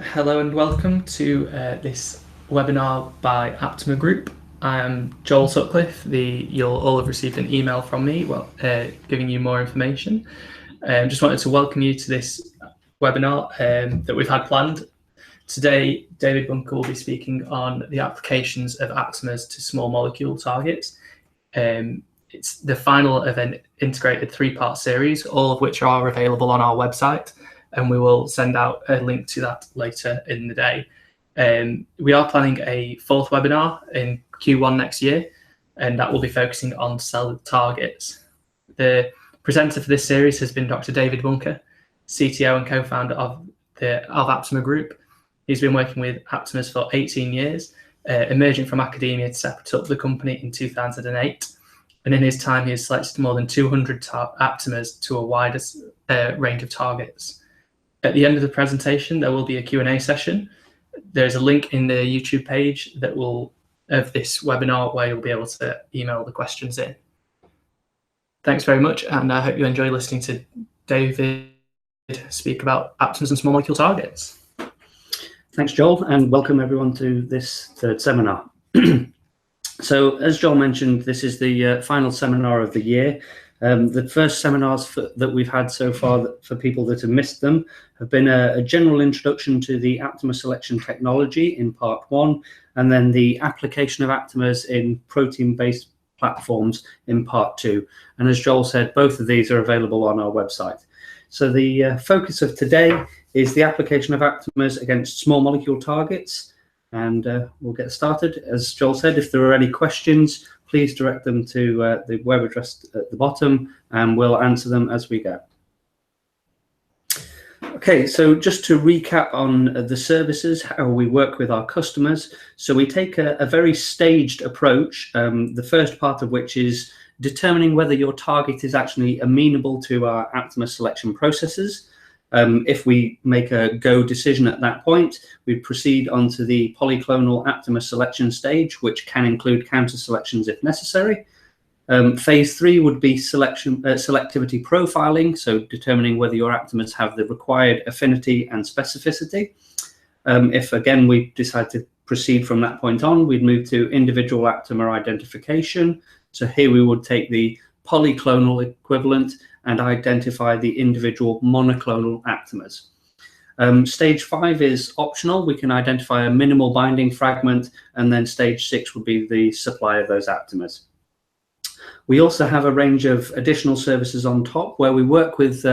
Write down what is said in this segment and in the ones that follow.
Hello and welcome to this webinar by Aptamer Group. I'm Joel Sutcliffe. You'll all have received an email from me giving you more information. Just wanted to welcome you to this webinar that we've had planned. Today, David Bunker will be speaking on the applications of Aptamers to small molecule targets. It's the final of an integrated three-part series, all of which are available on our website, and we will send out a link to that later in the day. We are planning a fourth webinar in Q1 next year, and that will be focusing on cell targets. The presenter for this series has been Dr. David Bunker, CTO and co-founder of Aptamer Group. He's been working with Aptamers for 18 years, emerging from academia to set up the company in 2008. And in his time, he has selected more than 200 Aptamers to a wider range of targets. At the end of the presentation, there will be a Q&A session. There's a link in the YouTube page of this webinar where you'll be able to email the questions in. Thanks very much, and I hope you enjoy listening to David speak about Aptamers and small molecule targets. Thanks, Joel, and welcome everyone to this third seminar. So, as Joel mentioned, this is the final seminar of the year. The first seminars that we've had so far, for people that have missed them, have been a general introduction to the Aptamer selection technology in part 1, and then the application of Aptamers in protein-based platforms in part 2. And as Joel said, both of these are available on our website. So the focus of today is the application of Aptamers against small molecule targets. And we'll get started. As Joel said, if there are any questions, please direct them to the web address at the bottom, and we'll answer them as we go. Okay, so just to recap on the services, how we work with our customers. So we take a very staged approach, the first part of which is determining whether your target is actually amenable to our Aptamer selection processes. If we make a go decision at that point, we proceed onto the polyclonal Aptamer selection stage, which can include counter selections if necessary. Phase 3 would be selectivity profiling, so determining whether your Aptamers have the required affinity and specificity. If again we decide to proceed from that point on, we'd move to individual Aptamer identification. So here we would take the polyclonal equivalent and identify the individual monoclonal Aptamers. Stage 5 is optional. We can identify a minimal binding fragment, and then stage 6 would be the supply of those Aptamers. We also have a range of additional services on top where we work with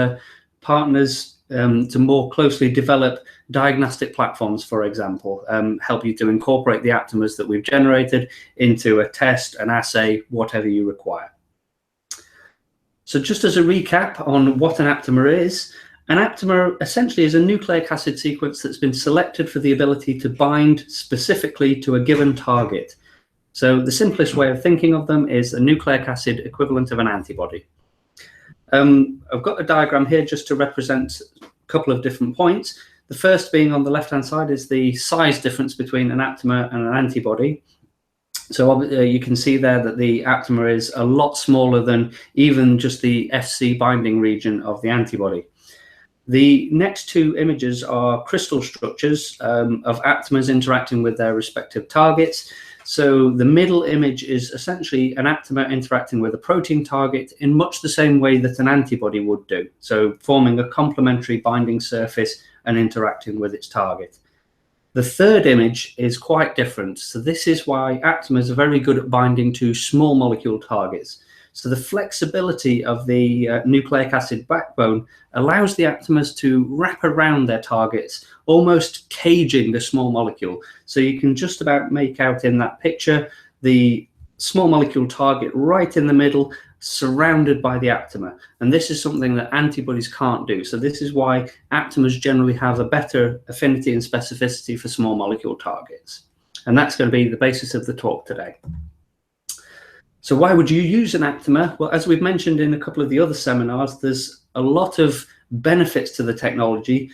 partners to more closely develop diagnostic platforms, for example, help you to incorporate the Aptamers that we've generated into a test, an assay, whatever you require. So just as a recap on what an Aptamer is, an Aptamer essentially is a nucleic acid sequence that's been selected for the ability to bind specifically to a given target. So the simplest way of thinking of them is a nucleic acid equivalent of an antibody. I've got a diagram here just to represent a couple of different points. The first being on the left-hand side is the size difference between an Aptamer and an antibody. So you can see there that the Aptamer is a lot smaller than even just the Fc binding region of the antibody. The next two images are crystal structures of Aptamers interacting with their respective targets. So the middle image is essentially an Aptamer interacting with a protein target in much the same way that an antibody would do. So forming a complementary binding surface and interacting with its target. The third image is quite different. So this is why Aptamers are very good at binding to small molecule targets. So the flexibility of the nucleic acid backbone allows the Aptamers to wrap around their targets, almost caging the small molecule. So you can just about make out in that picture the small molecule target right in the middle, surrounded by the Aptamer. And this is something that antibodies can't do. So this is why Aptamers generally have a better affinity and specificity for small molecule targets. And that's going to be the basis of the talk today. So why would you use an Aptamer? Well, as we've mentioned in a couple of the other seminars, there's a lot of benefits to the technology,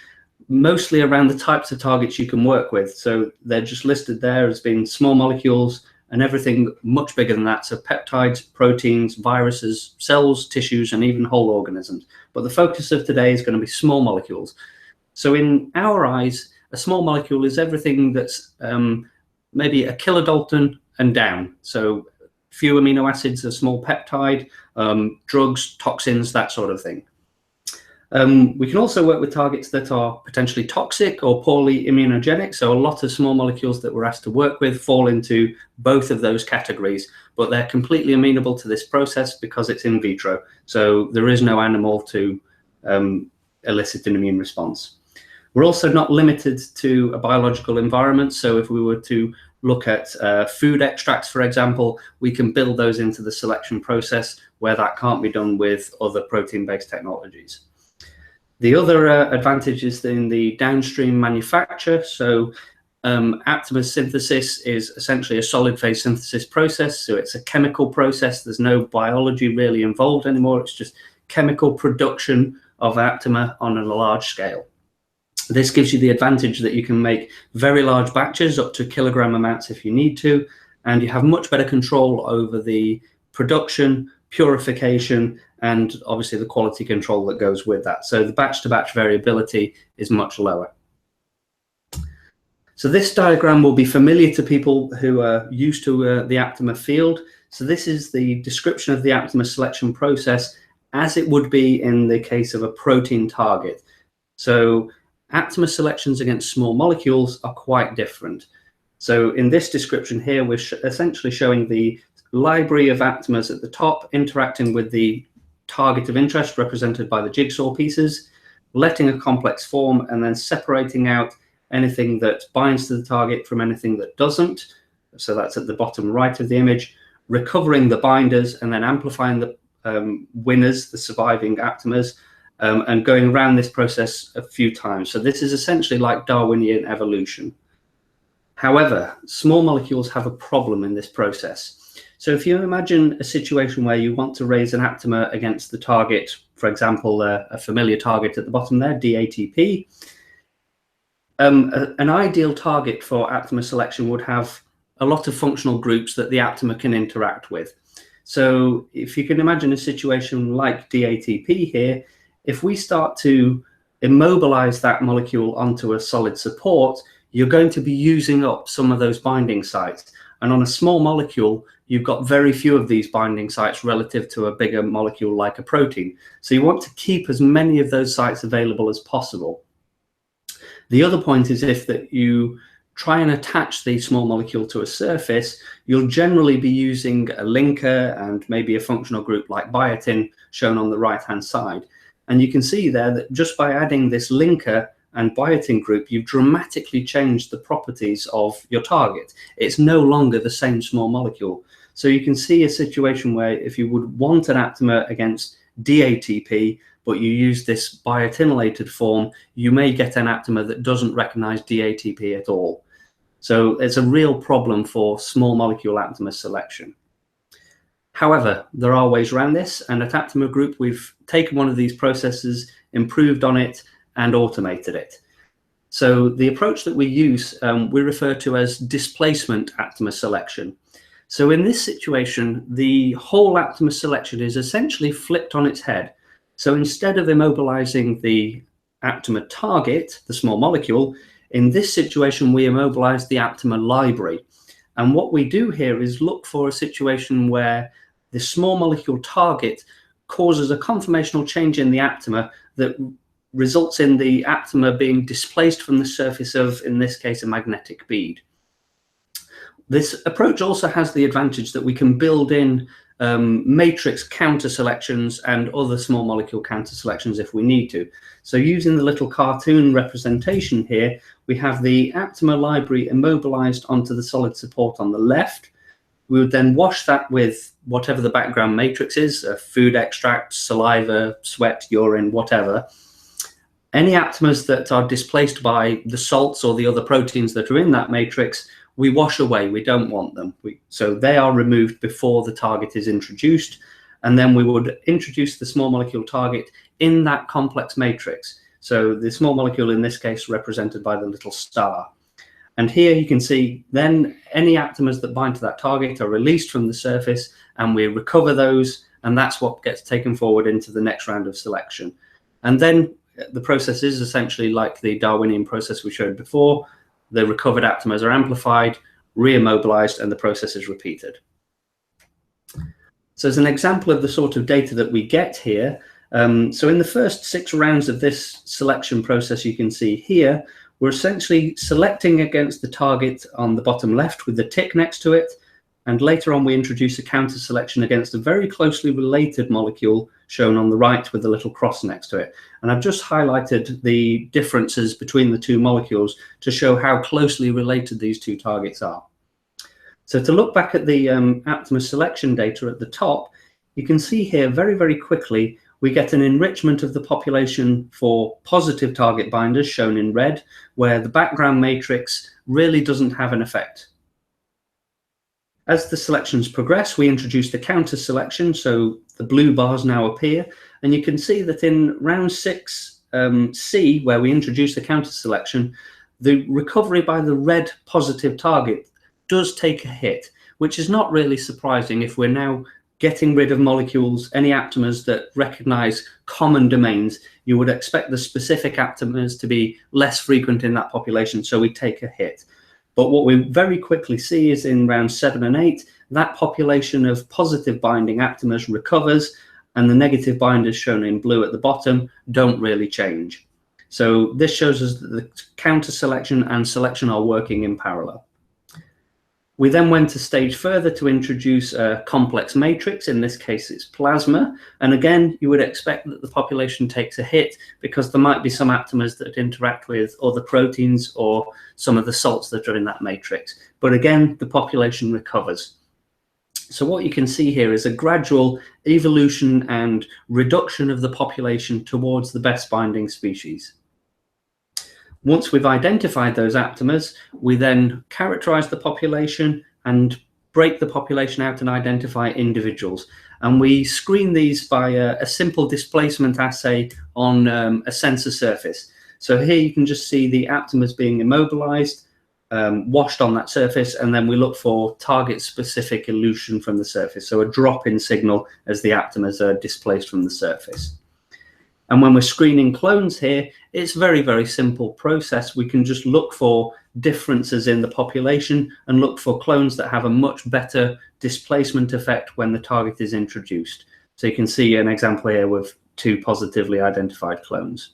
mostly around the types of targets you can work with. So they're just listed there as being small molecules, and everything much bigger than that. So peptides, proteins, viruses, cells, tissues, and even whole organisms. But the focus of today is going to be small molecules. So in our eyes, a small molecule is everything that's maybe a kilodalton and down. So few amino acids, a small peptide, drugs, toxins, that sort of thing. We can also work with targets that are potentially toxic or poorly immunogenic. So a lot of small molecules that we're asked to work with fall into both of those categories, but they're completely amenable to this process because it's in vitro. So there is no animal to elicit an immune response. We're also not limited to a biological environment. So if we were to look at food extracts, for example, we can build those into the selection process where that can't be done with other protein-based technologies. The other advantage is in the downstream manufacture. So Aptamer synthesis is essentially a solid phase synthesis process. So it's a chemical process. There's no biology really involved anymore. It's just chemical production of Aptamer on a large scale. This gives you the advantage that you can make very large batches, up to kilogram amounts if you need to, and you have much better control over the production, purification, and obviously the quality control that goes with that. So the batch-to-batch variability is much lower. So this diagram will be familiar to people who are used to the Aptamer field. So this is the description of the Aptamer selection process as it would be in the case of a protein target. So Aptamer selections against small molecules are quite different. So in this description here, we're essentially showing the library of Aptamers at the top interacting with the target of interest represented by the jigsaw pieces, letting a complex form, and then separating out anything that binds to the target from anything that doesn't. So that's at the bottom right of the image, recovering the binders and then amplifying the winners, the surviving Aptamers, and going around this process a few times. So this is essentially like Darwinian evolution. However, small molecules have a problem in this process. So if you imagine a situation where you want to raise an Aptamer against the target, for example, a familiar target at the bottom there, DATP, an ideal target for Aptamer selection would have a lot of functional groups that the Aptamer can interact with. So if you can imagine a situation like DATP here, if we start to immobilize that molecule onto a solid support, you're going to be using up some of those binding sites. And on a small molecule, you've got very few of these binding sites relative to a bigger molecule like a protein. So you want to keep as many of those sites available as possible. The other point is if that you try and attach the small molecule to a surface, you'll generally be using a linker and maybe a functional group like biotin shown on the right-hand side. And you can see there that just by adding this linker and biotin group, you've dramatically changed the properties of your target. It's no longer the same small molecule. So you can see a situation where if you would want an Aptamer against DATP, but you use this biotinylated form, you may get an Aptamer that doesn't recognize DATP at all. So it's a real problem for small molecule Aptamer selection. However, there are ways around this, and at Aptamer Group, we've taken one of these processes, improved on it, and automated it. So the approach that we use, we refer to as displacement Aptamer selection. So in this situation, the whole Aptamer selection is essentially flipped on its head. So instead of immobilizing the Aptamer target, the small molecule, in this situation, we immobilize the Aptamer library. And what we do here is look for a situation where the small molecule target causes a conformational change in the Aptamer that results in the Aptamer being displaced from the surface of, in this case, a magnetic bead. This approach also has the advantage that we can build in matrix counter selections and other small molecule counter selections if we need to. So using the little cartoon representation here, we have the Aptamer library immobilized onto the solid support on the left. We would then wash that with whatever the background matrix is, food extract, saliva, sweat, urine, whatever. Any Aptamers that are displaced by the salts or the other proteins that are in that matrix, we wash away. We don't want them. So they are removed before the target is introduced. And then we would introduce the small molecule target in that complex matrix. So the small molecule in this case represented by the little star. And here you can see then any Aptamers that bind to that target are released from the surface, and we recover those, and that's what gets taken forward into the next round of selection. And then the process is essentially like the Darwinian process we showed before. The recovered aptamers are amplified, re-immobilized, and the process is repeated. So as an example of the sort of data that we get here, so in the first 6 rounds of this selection process, you can see here, we're essentially selecting against the target on the bottom left with the tick next to it. And later on, we introduce a counter selection against a very closely related molecule shown on the right with a little cross next to it. And I've just highlighted the differences between the 2 molecules to show how closely related these 2 targets are. So to look back at the Aptamer selection data at the top, you can see here very, very quickly, we get an enrichment of the population for positive target binders shown in red, where the background matrix really doesn't have an effect. As the selections progress, we introduce the counter selection, so the blue bars now appear, and you can see that in round 6 C, where we introduce the counter selection, the recovery by the red positive target does take a hit, which is not really surprising if we're now getting rid of molecules, any aptamers that recognize common domains. You would expect the specific aptamers to be less frequent in that population, so we take a hit. But what we very quickly see is in round 7 and 8, that population of positive binding aptamers recovers, and the negative binders shown in blue at the bottom don't really change. So this shows us that the counter selection and selection are working in parallel. We then went a stage further to introduce a complex matrix. In this case, it's plasma. And again, you would expect that the population takes a hit because there might be some aptamers that interact with other proteins or some of the salts that are in that matrix. But again, the population recovers. So what you can see here is a gradual evolution and reduction of the population towards the best binding species. Once we've identified those aptamers, we then characterize the population and break the population out and identify individuals. And we screen these by a simple displacement assay on a sensor surface. So here you can just see the aptamers being immobilized, washed on that surface, and then we look for target-specific elution from the surface, so a drop-in signal as the aptamers are displaced from the surface. And when we're screening clones here, it's a very, very simple process. We can just look for differences in the population and look for clones that have a much better displacement effect when the target is introduced. So you can see an example here with 2 positively identified clones.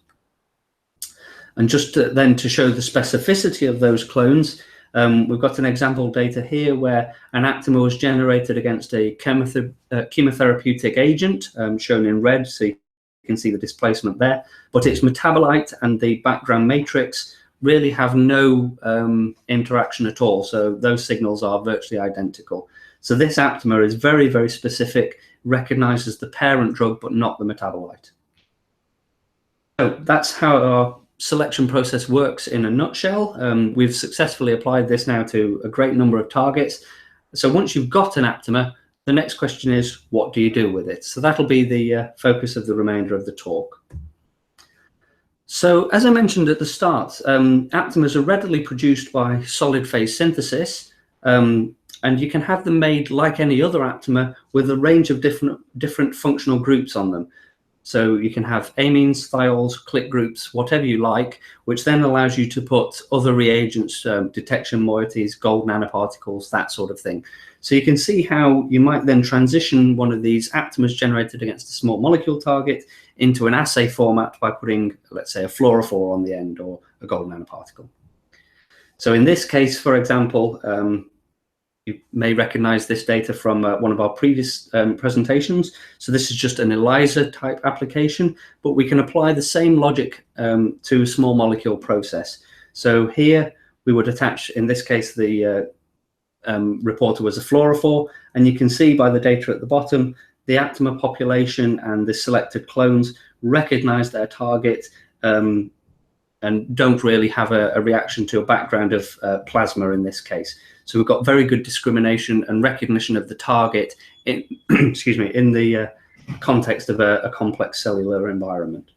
And just then to show the specificity of those clones, we've got an example data here where an aptamer was generated against a chemotherapeutic agent shown in red. So you can see the displacement there, but its metabolite and the background matrix really have no interaction at all. So those signals are virtually identical. So this aptamer is very, very specific, recognizes the parent drug, but not the metabolite. So that's how our selection process works in a nutshell. We've successfully applied this now to a great number of targets. So once you've got an aptamer, the next question is, what do you do with it? So that'll be the focus of the remainder of the talk. So as I mentioned at the start, aptamers are readily produced by solid phase synthesis, and you can have them made like any other aptamer with a range of different functional groups on them. So you can have amines, thiols, click groups, whatever you like, which then allows you to put other reagents, detection moieties, gold nanoparticles, that sort of thing. So you can see how you might then transition one of these aptamers generated against a small molecule target into an assay format by putting, let's say, a fluorophore on the end or a gold nanoparticle. So in this case, for example, you may recognize this data from one of our previous presentations. So this is just an ELISA type application, but we can apply the same logic to a small molecule process. So here we would attach, in this case, the reporter was a fluorophore, and you can see by the data at the bottom, the aptamer population and the selected clones recognize their target and don't really have a reaction to a background of plasma in this case. So we've got very good discrimination and recognition of the target in, excuse me, in the context of a complex cellular environment.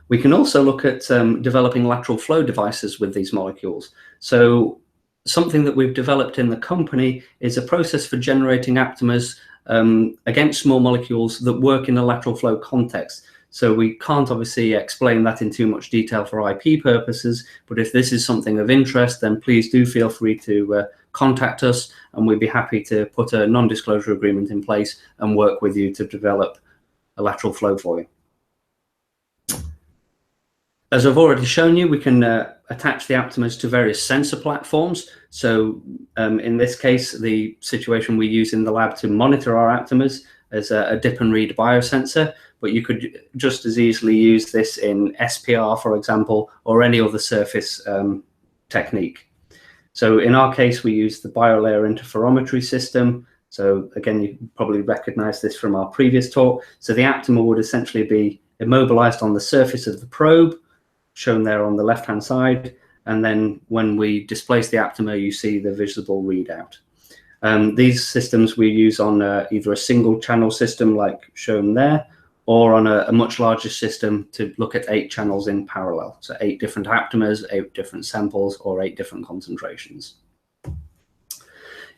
We can also look at developing lateral flow devices with these molecules. So something that we've developed in the company is a process for generating aptamers against small molecules that work in a lateral flow context. So we can't obviously explain that in too much detail for IP purposes, but if this is something of interest, then please do feel free to contact us, and we'd be happy to put a non-disclosure agreement in place and work with you to develop a lateral flow for you. As I've already shown you, we can attach the Aptamers to various sensor platforms. So in this case, the situation we use in the lab to monitor our Aptamers is a dip and read biosensor, but you could just as easily use this in SPR, for example, or any other surface technique. So in our case, we use the biolayer interferometry system. So again, you probably recognize this from our previous talk. So the Aptamer would essentially be immobilized on the surface of the probe, shown there on the left-hand side. And then when we displace the Aptamer, you see the visible readout. These systems we use on either a single channel system like shown there, or on a much larger system to look at 8 channels in parallel. So 8 different Aptamers, 8 different samples, or 8 different concentrations.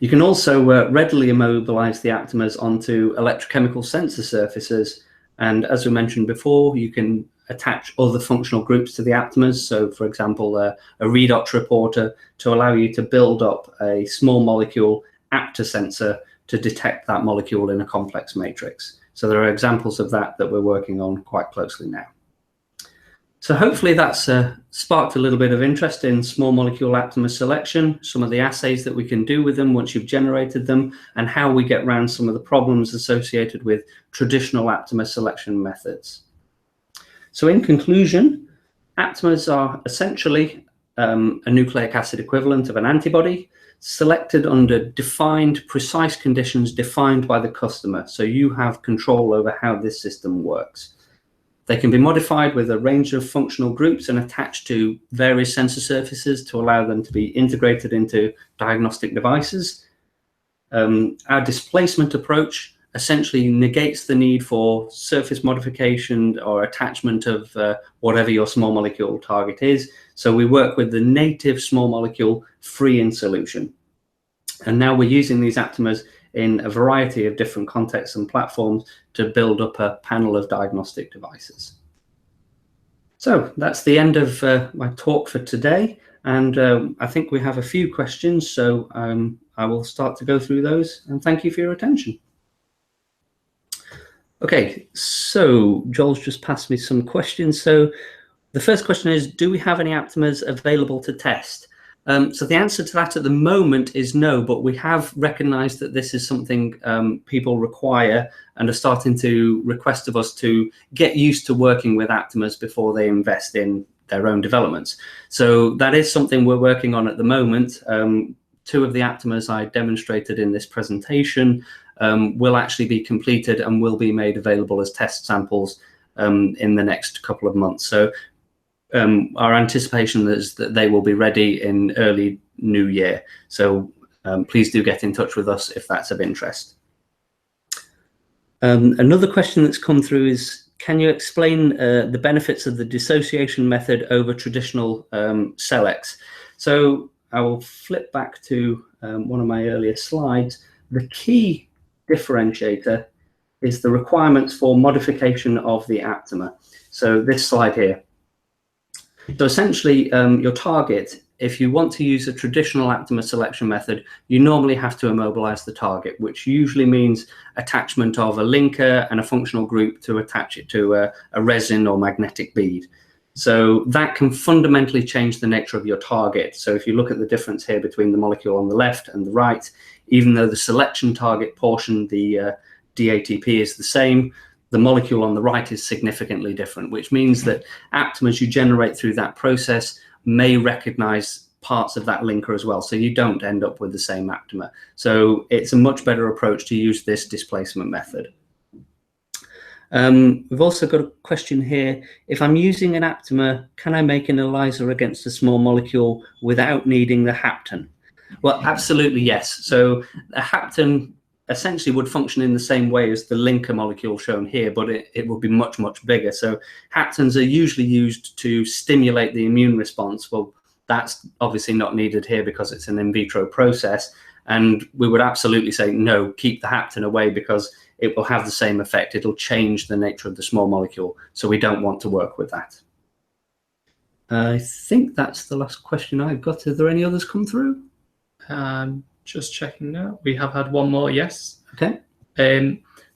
You can also readily immobilize the Aptamers onto electrochemical sensor surfaces. And as we mentioned before, you can attach other functional groups to the Aptamers. So for example, a redox reporter to allow you to build up a small molecule Apta sensor to detect that molecule in a complex matrix. So there are examples of that we're working on quite closely now. So hopefully that's sparked a little bit of interest in small molecule Aptamer selection, some of the assays that we can do with them once you've generated them, and how we get around some of the problems associated with traditional Aptamer selection methods. So in conclusion, Aptamers are essentially a nucleic acid equivalent of an antibody selected under defined, precise conditions defined by the customer. So you have control over how this system works. They can be modified with a range of functional groups and attached to various sensor surfaces to allow them to be integrated into diagnostic devices. Our displacement approach essentially negates the need for surface modification or attachment of whatever your small molecule target is. So we work with the native small molecule free in solution. And now we're using these Aptamers in a variety of different contexts and platforms to build up a panel of diagnostic devices. So that's the end of my talk for today. And I think we have a few questions, so I will start to go through those, and thank you for your attention. Okay, so Joel's just passed me some questions. So the first question is, do we have any Aptamers available to test? So the answer to that at the moment is no, but we have recognized that this is something people require and are starting to request of us to get used to working with Aptamers before they invest in their own developments. So that is something we're working on at the moment. 2 of the Aptamers I demonstrated in this presentation will actually be completed and will be made available as test samples in the next couple of months. So our anticipation is that they will be ready in early new year. So please do get in touch with us if that's of interest. Another question that's come through is, can you explain the benefits of the dissociation method over traditional CellX? So I will flip back to one of my earlier slides. The key differentiator is the requirements for modification of the Aptamer. So this slide here. So essentially, your target, if you want to use a traditional Aptamer selection method, you normally have to immobilize the target, which usually means attachment of a linker and a functional group to attach it to a resin or magnetic bead. So that can fundamentally change the nature of your target. So if you look at the difference here between the molecule on the left and the right, even though the selection target portion, the DATP, is the same, the molecule on the right is significantly different, which means that Aptamers you generate through that process may recognize parts of that linker as well. So you don't end up with the same Aptamer. So it's a much better approach to use this displacement method. We've also got a question here. If I'm using an Aptamer, can I make an ELISA against a small molecule without needing the hapten? Well, absolutely yes. So a hapten essentially would function in the same way as the linker molecule shown here, but it would be much, much bigger. So haptens are usually used to stimulate the immune response. Well, that's obviously not needed here because it's an in vitro process. And we would absolutely say, no, keep the hapten away, because it will have the same effect. It'll change the nature of the small molecule. So we don't want to work with that. I think that's the last question I've got. Are there any others come through? Just checking now. We have had one more, yes. Okay.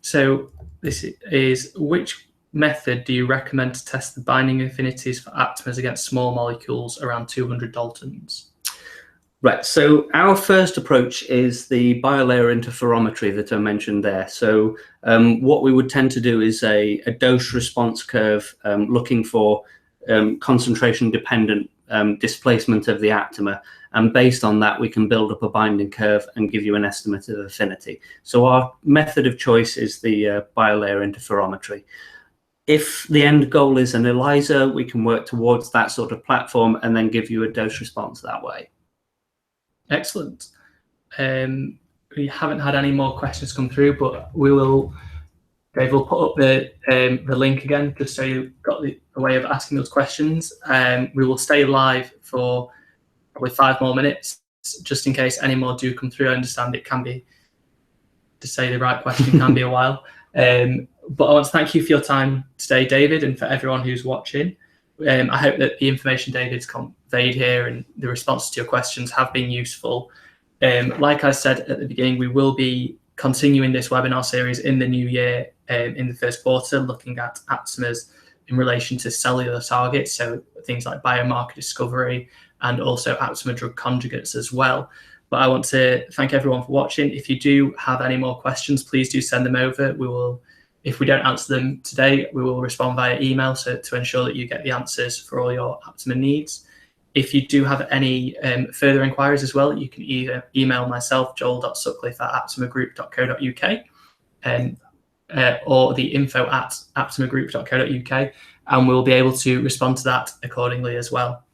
So this is, which method do you recommend to test the binding affinities for aptamers against small molecules around 200 Daltons? Right, so our first approach is the biolayer interferometry that I mentioned there. So what we would tend to do is a dose response curve, looking for concentration dependent displacement of the aptamer, and based on that we can build up a binding curve and give you an estimate of affinity. So our method of choice is the biolayer interferometry. If the end goal is an ELISA, we can work towards that sort of platform and then give you a dose response that way. Excellent. We haven't had any more questions come through, but we will, Dave will put up the link again, just so you've got a way of asking those questions. We will stay live for probably 5 more minutes, just in case any more do come through. I understand it can be, to say the right question can be a while. But I want to thank you for your time today, David, and for everyone who's watching. I hope that the information David's conveyed here and the responses to your questions have been useful. Like I said at the beginning, we will be continuing this webinar series in the new year, in the first quarter, looking at aptamers in relation to cellular targets, so things like biomarker discovery and also aptamer drug conjugates as well. But I want to thank everyone for watching. If you do have any more questions, please do send them over. We will, if we don't answer them today, we will respond via email, so to ensure that you get the answers for all your aptamer needs. If you do have any further inquiries as well, you can either email myself, joel.sutcliffe@aptamergroup.co.uk, or the info@aptamergroup.co.uk, and we'll be able to respond to that accordingly as well.